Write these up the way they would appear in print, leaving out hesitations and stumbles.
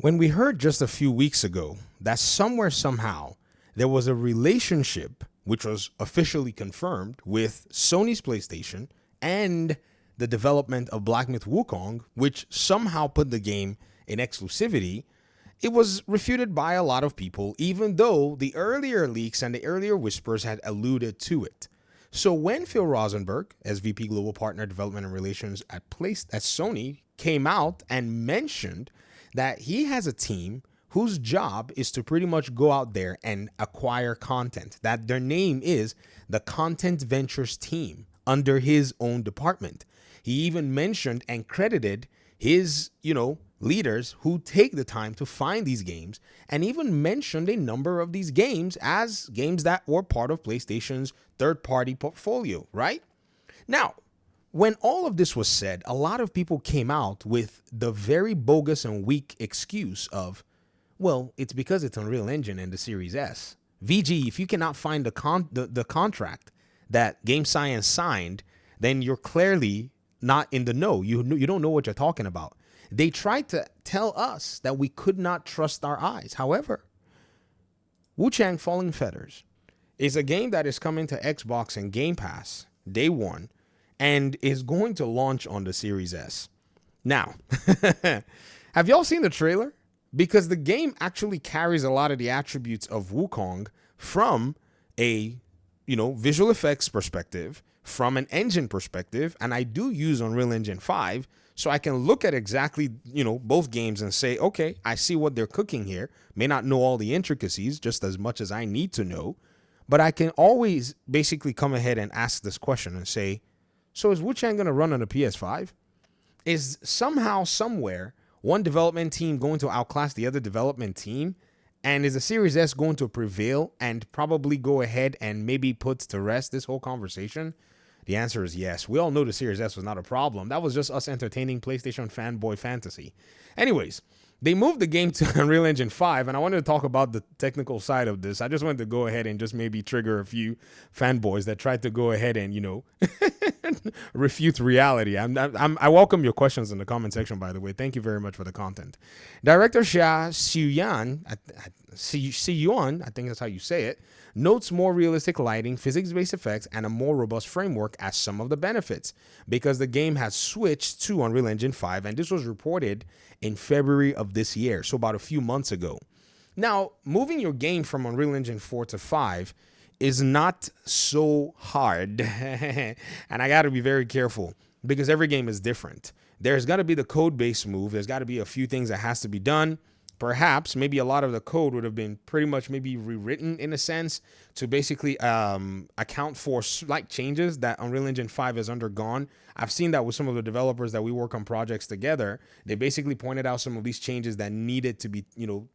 When we heard just a few weeks ago that somewhere, somehow, there was a relationship which was officially confirmed with Sony's PlayStation and the development of Black Myth Wukong, which somehow put the game in exclusivity, it was refuted by a lot of people, even though the earlier leaks and the earlier whispers had alluded to it. So when Phil Rosenberg, SVP Global Partner Development and Relations at Sony, came out and mentioned that he has a team whose job is to pretty much go out there and acquire content, that their name is the Content Ventures team under his own department. He even mentioned and credited his, leaders who take the time to find these games, and even mentioned a number of these games as games that were part of PlayStation's third-party portfolio, right? Now, when all of this was said, a lot of people came out with the very bogus and weak excuse of, well, it's because it's Unreal Engine and the Series S. VG, if you cannot find the contract that Game Science signed, then you're clearly not in the know. You don't know what you're talking about. They tried to tell us that we could not trust our eyes. However, Wuchang Falling Feathers is a game that is coming to Xbox and Game Pass day one and is going to launch on the Series S. Now, have y'all seen the trailer? Because the game actually carries a lot of the attributes of Wukong from a, visual effects perspective, from an engine perspective, and I do use Unreal Engine 5, so I can look at exactly, both games and say, okay, I see what they're cooking here. May not know all the intricacies just as much as I need to know, but I can always basically come ahead and ask this question and say, so is Wuchang going to run on a PS5? Is somehow, somewhere, one development team going to outclass the other development team? And is the Series S going to prevail and probably go ahead and maybe put to rest this whole conversation? The answer is yes. We all know the Series S was not a problem. That was just us entertaining PlayStation fanboy fantasy. Anyways, they moved the game to Unreal Engine 5, and I wanted to talk about the technical side of this. I just wanted to go ahead and just maybe trigger a few fanboys that tried to go ahead and, refute reality. I welcome your questions in the comment section, by the way. Thank you very much for the content. Director Xia Xiyuan, I think that's how you say it, notes more realistic lighting, physics-based effects, and a more robust framework as some of the benefits, because the game has switched to Unreal Engine 5, and this was reported in February of this year, so about a few months ago. Now, moving your game from Unreal Engine 4 to 5 is not so hard, and I got to be very careful, because every game is different. There's got to be the code-based move. There's got to be a few things that has to be done. Perhaps maybe a lot of the code would have been pretty much maybe rewritten in a sense to basically account for slight changes that Unreal Engine 5 has undergone. I've seen that with some of the developers that we work on projects together. They basically pointed out some of these changes that needed to be,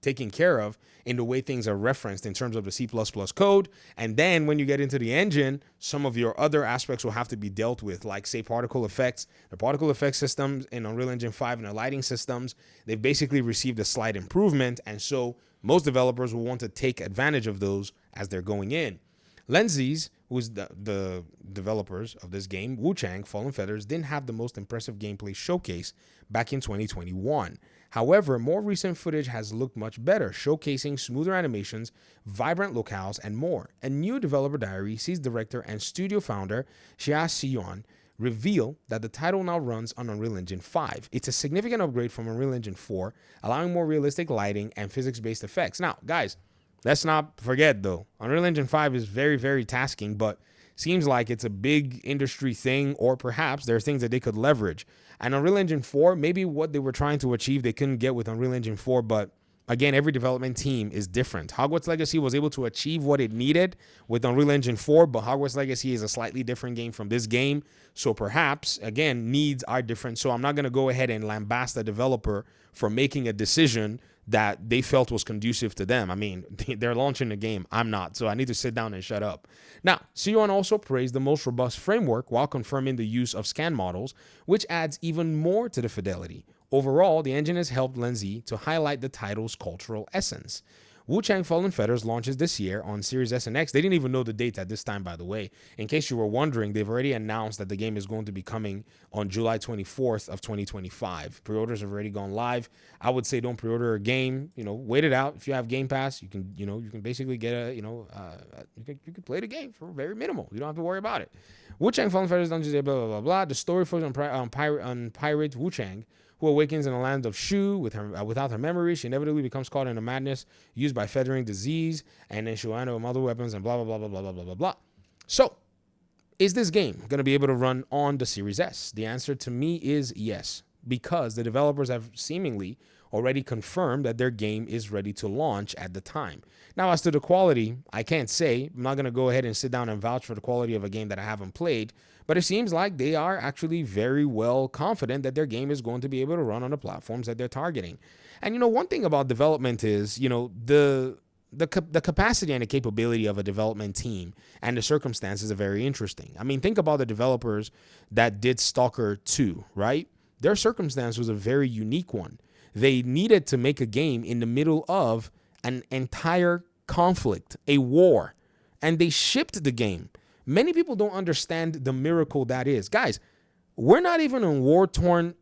taken care of in the way things are referenced in terms of the C++ code. And then when you get into the engine, some of your other aspects will have to be dealt with, like say particle effects. The particle effects systems in Unreal Engine 5 and the lighting systems, they've basically received a slight improvement. And so most developers will want to take advantage of those as they're going in. Lenzies, who's the developers of this game, Wuchang Fallen Feathers, didn't have the most impressive gameplay showcase back in 2021. However, more recent footage has looked much better, showcasing smoother animations, vibrant locales, and more. A new developer diary sees director and studio founder Xia Xiyuan reveal that the title now runs on Unreal Engine 5. It's a significant upgrade from Unreal Engine 4, allowing more realistic lighting and physics-based effects. Now, guys, let's not forget, though, Unreal Engine 5 is very, very tasking, but seems like it's a big industry thing, or perhaps there are things that they could leverage. And Unreal Engine 4, maybe what they were trying to achieve, they couldn't get with Unreal Engine 4, but again, every development team is different. Hogwarts Legacy was able to achieve what it needed with Unreal Engine 4, but Hogwarts Legacy is a slightly different game from this game. So perhaps, again, needs are different. So I'm not going to go ahead and lambast the developer for making a decision that they felt was conducive to them. I mean, they're launching the game. I'm not. So I need to sit down and shut up. Now, Sion also praised the most robust framework while confirming the use of scan models, which adds even more to the fidelity. Overall, the engine has helped Lenzi to highlight the title's cultural essence. Wuchang Fallen Fetters launches this year on Series S and X. They didn't even know the date at this time, by the way. In case you were wondering, they've already announced that the game is going to be coming on July 24th of 2025. Pre-orders have already gone live. I would say don't pre-order a game. Wait it out. If you have Game Pass, you can basically get you can play the game for very minimal. You don't have to worry about it. Wuchang Fallen Fetters Dungeons, blah blah blah blah. The story focuses on pirate Wuchang, who awakens in the land of Shu without her memory. She inevitably becomes caught in a madness used by feathering disease, and then she'll handle other weapons and blah, blah, blah, blah, blah, blah, blah, blah, blah. So, is this game going to be able to run on the Series S? The answer to me is yes, because the developers have seemingly already confirmed that their game is ready to launch at the time. Now, as to the quality, I can't say. I'm not going to go ahead and sit down and vouch for the quality of a game that I haven't played, but it seems like they are actually very well confident that their game is going to be able to run on the platforms that they're targeting. And one thing about development is, the capacity and the capability of a development team and the circumstances are very interesting. I mean, think about the developers that did Stalker 2, right? Their circumstance was a very unique one. They needed to make a game in the middle of an entire conflict, a war, and they shipped the game. Many people don't understand the miracle that is. Guys, we're not even in war-torn,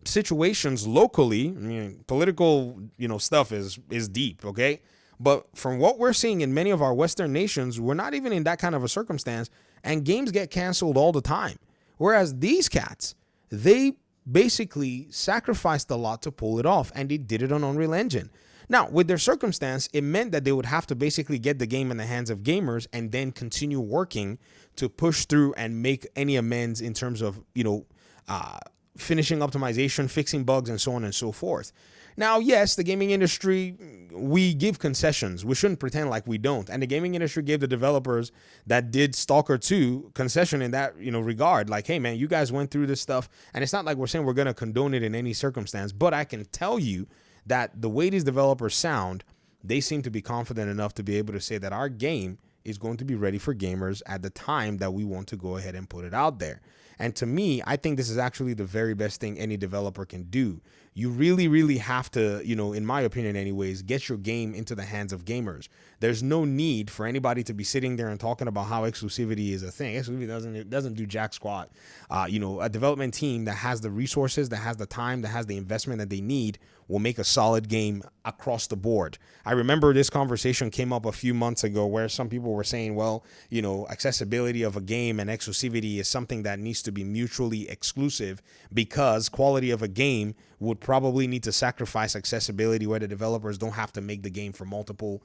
situations locally. I mean, political, stuff is deep, okay? But from what we're seeing in many of our Western nations, we're not even in that kind of a circumstance, and games get canceled all the time. Whereas these cats, they basically sacrificed a lot to pull it off, and they did it on Unreal Engine. Now, with their circumstance, it meant that they would have to basically get the game in the hands of gamers and then continue working to push through and make any amends in terms of, finishing optimization, fixing bugs, and so on and so forth. Now, yes, the gaming industry, we give concessions. We shouldn't pretend like we don't. And the gaming industry gave the developers that did Stalker 2 concession in that, regard. Like, hey, man, you guys went through this stuff. And it's not like we're saying we're going to condone it in any circumstance. But I can tell you that the way these developers sound, they seem to be confident enough to be able to say that our game is going to be ready for gamers at the time that we want to go ahead and put it out there. And to me, I think this is actually the very best thing any developer can do. You really, really have to, in my opinion anyways, get your game into the hands of gamers. There's no need for anybody to be sitting there and talking about how exclusivity is a thing. Exclusivity doesn't do jack squat. A development team that has the resources, that has the time, that has the investment that they need will make a solid game across the board. I remember this conversation came up a few months ago where some people were saying, well, accessibility of a game and exclusivity is something that needs to be mutually exclusive because quality of a game would probably need to sacrifice accessibility where the developers don't have to make the game for multiple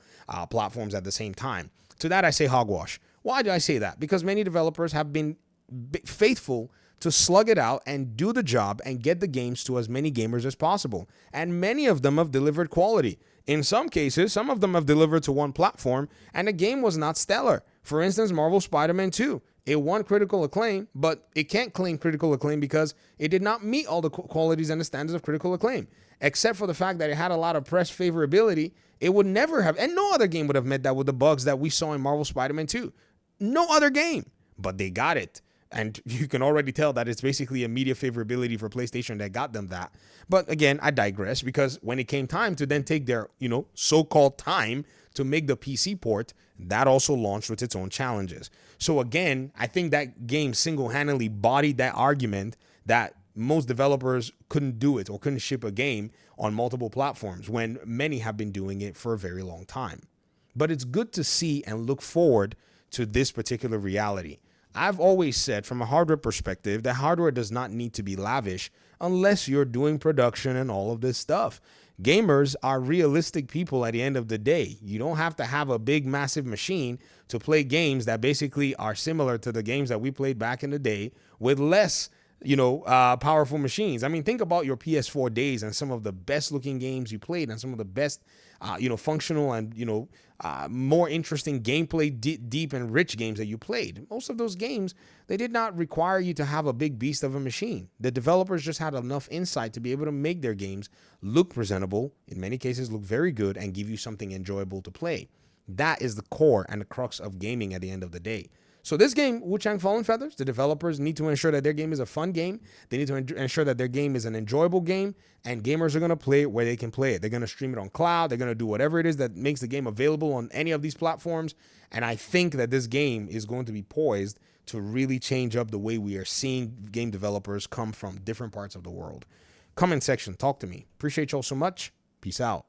platforms at the same time. To that, I say hogwash. Why do I say that? Because many developers have been faithful to slug it out and do the job and get the games to as many gamers as possible. And many of them have delivered quality. In some cases, some of them have delivered to one platform and the game was not stellar. For instance, Marvel Spider-Man 2. It won critical acclaim, but it can't claim critical acclaim because it did not meet all the qualities and the standards of critical acclaim. Except for the fact that it had a lot of press favorability, it would never have, and no other game would have met that with the bugs that we saw in Marvel Spider-Man 2. No other game, but they got it. And you can already tell that it's basically a media favorability for PlayStation that got them that. But again, I digress because when it came time to then take their, so-called time to make the PC port, that also launched with its own challenges. So again, I think that game single-handedly bodied that argument that most developers couldn't do it or couldn't ship a game on multiple platforms when many have been doing it for a very long time. But it's good to see and look forward to this particular reality. I've always said from a hardware perspective that hardware does not need to be lavish unless you're doing production and all of this stuff. Gamers are realistic people at the end of the day. You don't have to have a big, massive machine to play games that basically are similar to the games that we played back in the day with less, powerful machines. I mean, think about your PS4 days and some of the best looking games you played and some of the best, functional and, more interesting gameplay, deep and rich games that you played. Most of those games, they did not require you to have a big beast of a machine. The developers just had enough insight to be able to make their games look presentable, in many cases look very good, and give you something enjoyable to play. That is the core and the crux of gaming at the end of the day. So this game, Wuchang Fallen Feathers, the developers need to ensure that their game is a fun game. They need to ensure that their game is an enjoyable game, and gamers are going to play it where they can play it. They're going to stream it on cloud. They're going to do whatever it is that makes the game available on any of these platforms. And I think that this game is going to be poised to really change up the way we are seeing game developers come from different parts of the world. Comment section, talk to me. Appreciate y'all so much. Peace out.